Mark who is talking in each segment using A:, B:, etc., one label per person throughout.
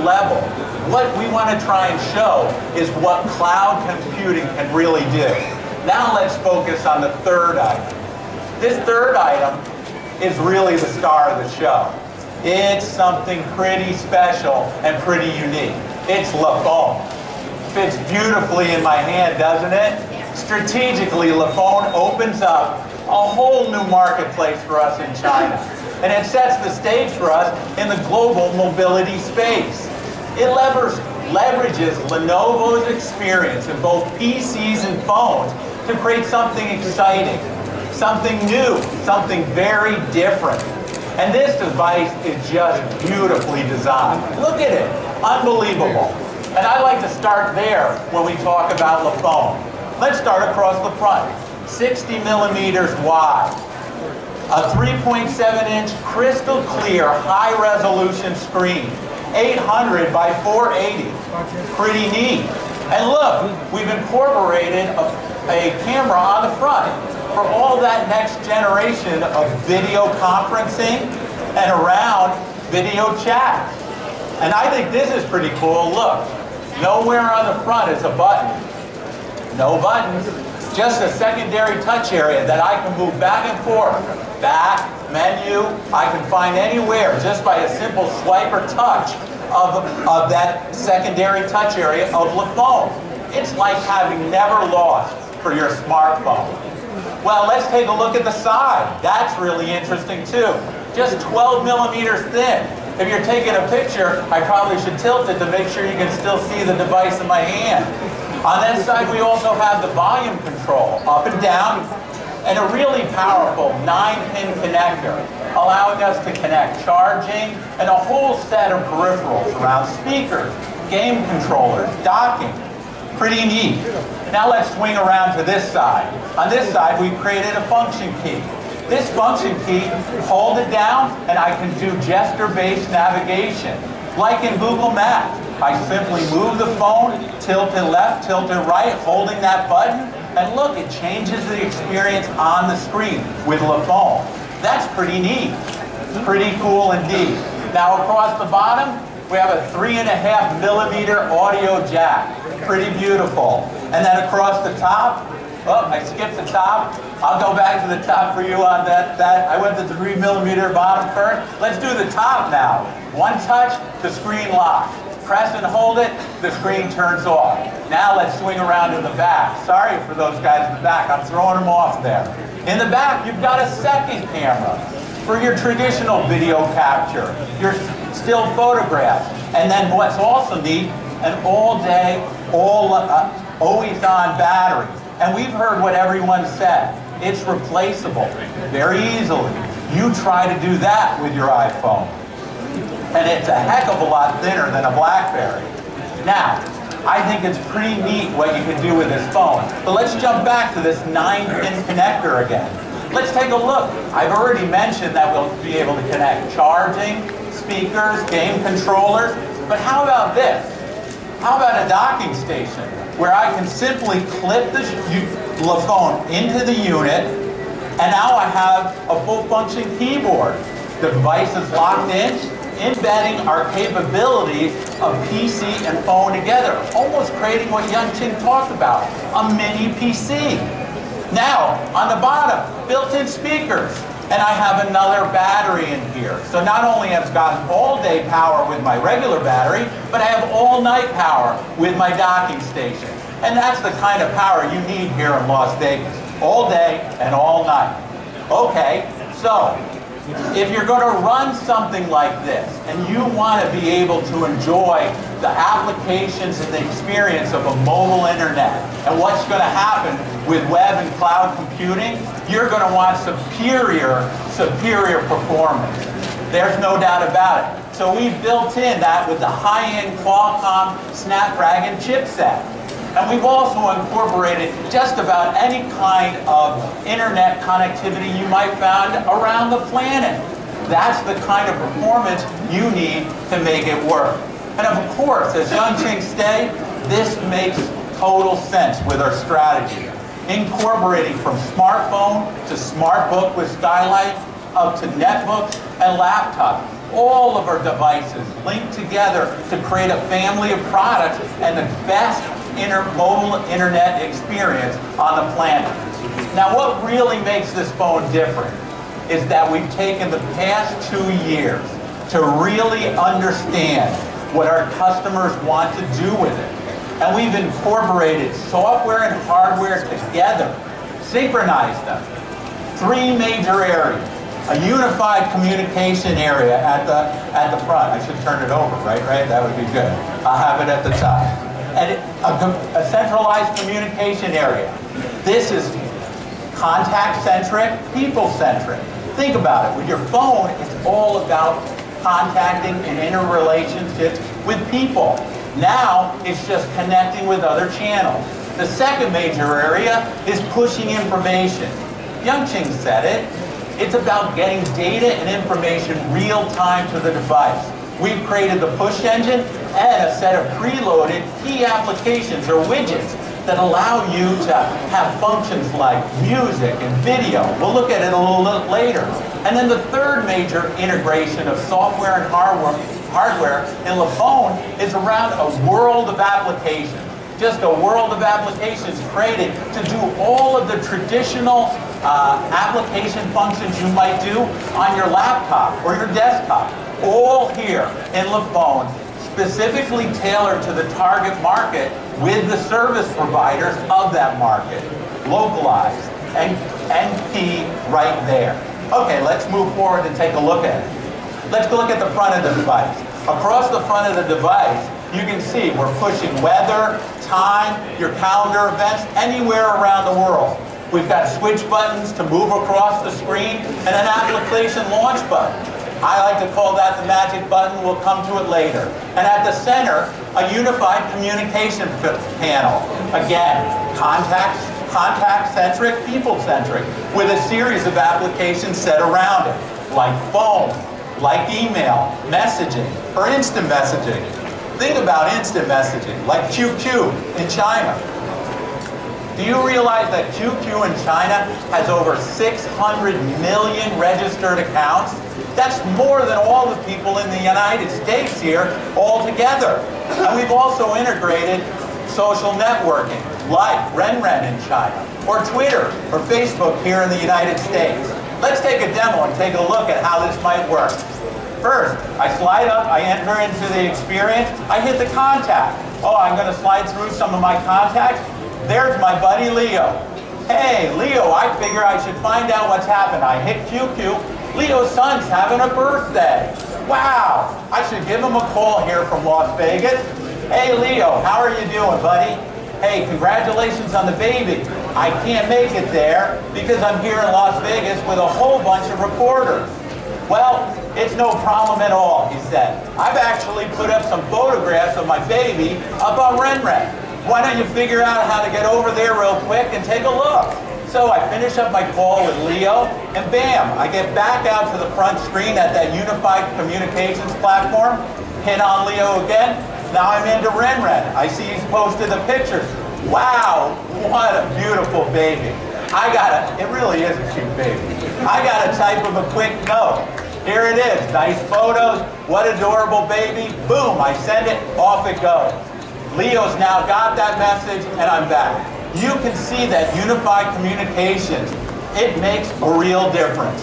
A: level. What we want to try and show is what cloud computing can really do. Now let's focus on the third item. This third item is really the star of the show. It's something pretty special and pretty unique. It's the phone. Fits beautifully in my hand, doesn't it? Strategically, the phone opens up a whole new marketplace for us in China. And it sets the stage for us in the global mobility space. It leverages Lenovo's experience in both PCs and phones to create something exciting, something new, something very different. And this device is just beautifully designed. Look at it, unbelievable. And I like to start there when we talk about the phone. Let's start across the front. 60 millimeters wide. A 3.7-inch crystal clear high resolution screen. 800 by 480. Pretty neat. And look, we've incorporated a camera on the front for all that next generation of video conferencing and around video chat. And I think this is pretty cool. Look, nowhere on the front is a button. No buttons. Just a secondary touch area that I can move back and forth. Back, menu, I can find anywhere just by a simple swipe or touch of that secondary touch area of the phone. It's like having never lost for your smartphone. Well, let's take a look at the side. That's really interesting too. Just 12 millimeters thin. If you're taking a picture, I probably should tilt it to make sure you can still see the device in my hand. On that side, we also have the volume control, up and down, and a really powerful 9-pin connector, allowing us to connect charging and a whole set of peripherals around speakers, game controllers, docking. Pretty neat. Now let's swing around to this side. On this side, we've created a function key. This function key, hold it down, and I can do gesture-based navigation. Like in Google Maps, I simply move the phone, tilt it left, tilt it right, holding that button, and look, it changes the experience on the screen with the phone. That's pretty neat. Pretty cool indeed. Now across the bottom, we have a 3.5 millimeter audio jack. Pretty beautiful. And then across the top, oh, I skipped the top. I'll go back to the top for you on that. I went to the 3 millimeter bottom first. Let's do the top now. One touch, the screen locks. Press and hold it, the screen turns off. Now let's swing around to the back. Sorry for those guys in the back, I'm throwing them off there. In the back, you've got a second camera for your traditional video capture, your still photographs. And then what's also neat, an all-day, always-on battery. And we've heard what everyone said. It's replaceable very easily. You try to do that with your iPhone. And it's a heck of a lot thinner than a BlackBerry. Now, I think it's pretty neat what you can do with this phone. But let's jump back to this 9-pin connector again. Let's take a look. I've already mentioned that we'll be able to connect charging, speakers, game controllers. But how about this? How about a docking station where I can simply clip the phone into the unit, and now I have a full-function keyboard. The device is locked in, embedding our capabilities of PC and phone together, almost creating what Yunqing talked about, a mini PC. Now, on the bottom, built-in speakers, and I have another battery in here. So not only have I got all-day power with my regular battery, but I have all-night power with my docking station. And that's the kind of power you need here in Las Vegas, all day and all night. Okay, so if you're going to run something like this, and you want to be able to enjoy the applications and the experience of a mobile internet, and what's going to happen with web and cloud computing, you're going to want superior performance. There's no doubt about it. So we've built in that with the high-end Qualcomm Snapdragon chipset. And we've also incorporated just about any kind of internet connectivity you might find around the planet. That's the kind of performance you need to make it work. And of course, as Yunqing said, this makes total sense with our strategy. Incorporating from smartphone to smartbook with skylight, up to netbooks and laptops. all of our devices linked together to create a family of products and the best mobile internet experience on the planet. Now, what really makes this phone different is that we've taken the past 2 years to really understand what our customers want to do with it. And we've incorporated software and hardware together, synchronized them. 3 major areas. A unified communication area at the front. I should turn it over, right? That would be good. I'll have it at the top. And a centralized communication area. This is contact-centric, people-centric. Think about it. With your phone, it's all about contacting and interrelationships with people. Now, it's just connecting with other channels. The second major area is pushing information. Youngching said it. It's about getting data and information real time to the device. We've created the push engine and a set of preloaded key applications or widgets that allow you to have functions like music and video. We'll look at it a little later. And then the third major integration of software and hardware in the phone is around a world of applications. Just a world of applications created to do all of the traditional application functions you might do on your laptop or your desktop. All here in the phone, specifically tailored to the target market with the service providers of that market. Localized and key right there. Okay, let's move forward and take a look at it. Let's look at the front of the device. Across the front of the device, you can see we're pushing weather, time, your calendar events, anywhere around the world. We've got switch buttons to move across the screen and an application launch button. I like to call that the magic button. We'll come to it later. And at the center, a unified communication panel. Again, contact-centric, people-centric, with a series of applications set around it, like phone, like email, messaging, or instant messaging. Think about instant messaging, like QQ in China. Do you realize that QQ in China has over 600 million registered accounts? That's more than all the people in the United States here all together. And we've also integrated social networking, like RenRen in China, or Twitter, or Facebook here in the United States. Let's take a demo and take a look at how this might work. First, I slide up, I enter into the experience, I hit the contact. Oh, I'm going to slide through some of my contacts. There's my buddy Leo. Hey, Leo, I figure I should find out what's happened. I hit QQ. Leo's son's having a birthday. Wow, I should give him a call here from Las Vegas. Hey, Leo, how are you doing, buddy? Hey, congratulations on the baby. I can't make it there because I'm here in Las Vegas with a whole bunch of reporters. Well, it's no problem at all, he said. I've actually put up some photographs of my baby up on RenRen. Why don't you figure out how to get over there real quick and take a look? So I finish up my call with Leo, and bam, I get back out to the front screen at that unified communications platform, hit on Leo again. Now I'm into RenRen. I see he's posted the pictures. Wow, what a beautiful baby. It really is a cute baby. I got to type him a quick note. Here it is, nice photos, what adorable baby. Boom, I send it, off it goes. Leo's now got that message, and I'm back. You can see that unified communications, it makes a real difference.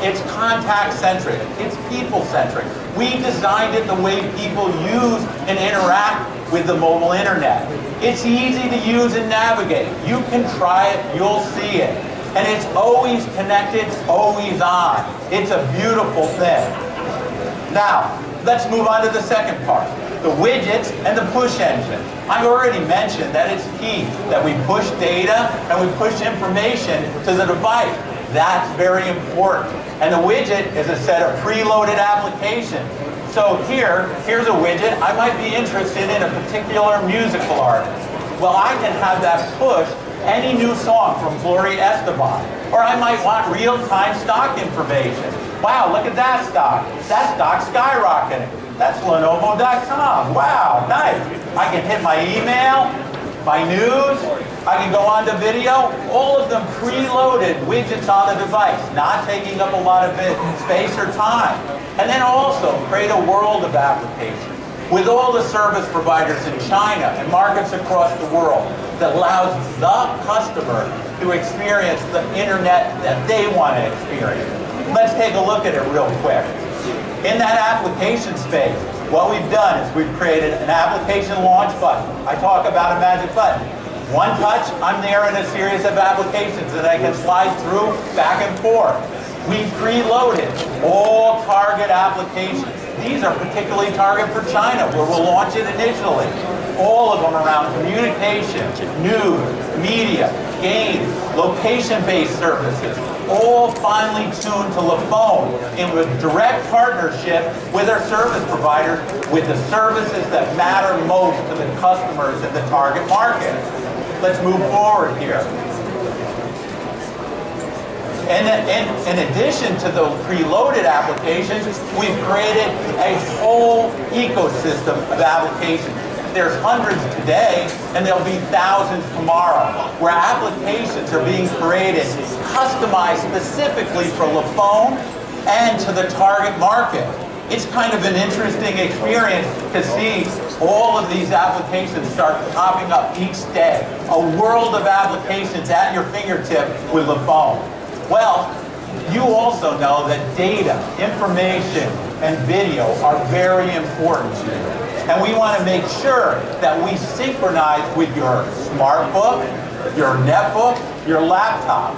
A: It's contact-centric, it's people-centric. We designed it the way people use and interact with the mobile internet. It's easy to use and navigate. You can try it, you'll see it. And it's always connected, always on. It's a beautiful thing. Now, let's move on to the second part, the widgets and the push engine. I've already mentioned that it's key that we push data and we push information to the device. That's very important. And the widget is a set of preloaded applications. So here's a widget. I might be interested in a particular musical artist. Well, I can have that push any new song from Rory. Or I might want real-time stock information. Wow, look at that stock. That stock's skyrocketing. That's Lenovo.com. Wow, nice. I can hit my email. My news, I can go on to video, all of them preloaded widgets on the device, not taking up a lot of space or time. And then also create a world of applications with all the service providers in China and markets across the world that allows the customer to experience the internet that they want to experience. Let's take a look at it real quick. In that application space, what we've done is we've created an application launch button. I talk about a magic button. One touch, I'm there in a series of applications that I can slide through back and forth. We preloaded all target applications. These are particularly targeted for China, where we'll launch it initially. All of them around communication, news, media, games, location-based services, all finely tuned to the phone in a direct partnership with our service providers with the services that matter most to the customers in the target market. Let's move forward here. And in addition to the preloaded applications, we've created a whole ecosystem of applications. There's hundreds today, and there'll be thousands tomorrow, where applications are being created, customized specifically for the phone and to the target market. It's kind of an interesting experience to see all of these applications start popping up each day. A world of applications at your fingertip with the phone. Well, you also know that data, information, and video are very important to you. And we want to make sure that we synchronize with your smartbook, your netbook, your laptop.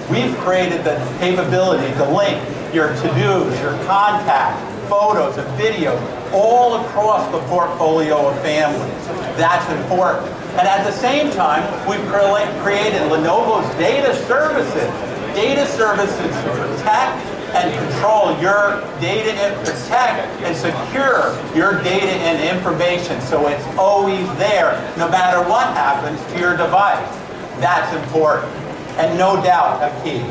A: We've created the capability to link your to-dos, your contacts, photos, and videos all across the portfolio of families. That's important. And at the same time, we've created Lenovo's data services. Data services to protect and control your data and protect and secure your data and information so it's always there no matter what happens to your device. That's important and no doubt a key.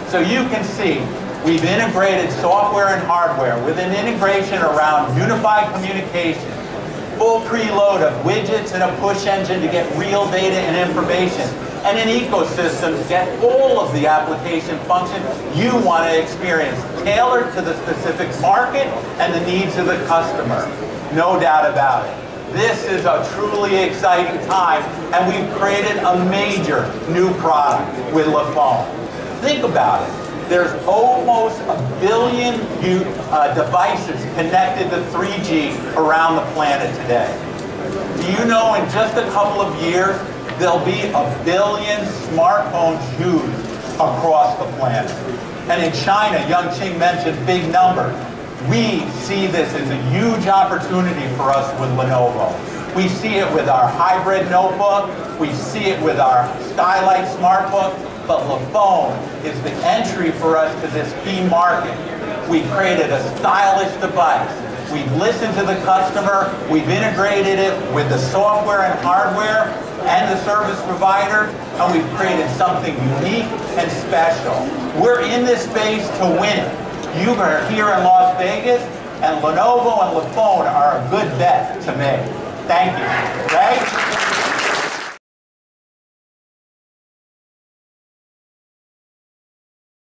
A: So you can see we've integrated software and hardware with an integration around unified communication, full preload of widgets and a push engine to get real data and information, and an ecosystem to get all of the application functions you want to experience, tailored to the specific market and the needs of the customer. No doubt about it. This is a truly exciting time, and we've created a major new product with the phone. Think about it. There's almost 1 billion devices connected to 3G around the planet today. Do you know in just a couple of years, there'll be 1 billion smartphones used across the planet. And in China, Yang Qing mentioned big numbers. We see this as a huge opportunity for us with Lenovo. We see it with our hybrid notebook. We see it with our Skylight smartbook. But the phone is the entry for us to this key market. We created a stylish device. We've listened to the customer. We've integrated it with the software and hardware and the service provider, and we've created something unique and special. We're in this space to win it. You are here in Las Vegas, and Lenovo and the phone are a good bet to make. Thank you. Right?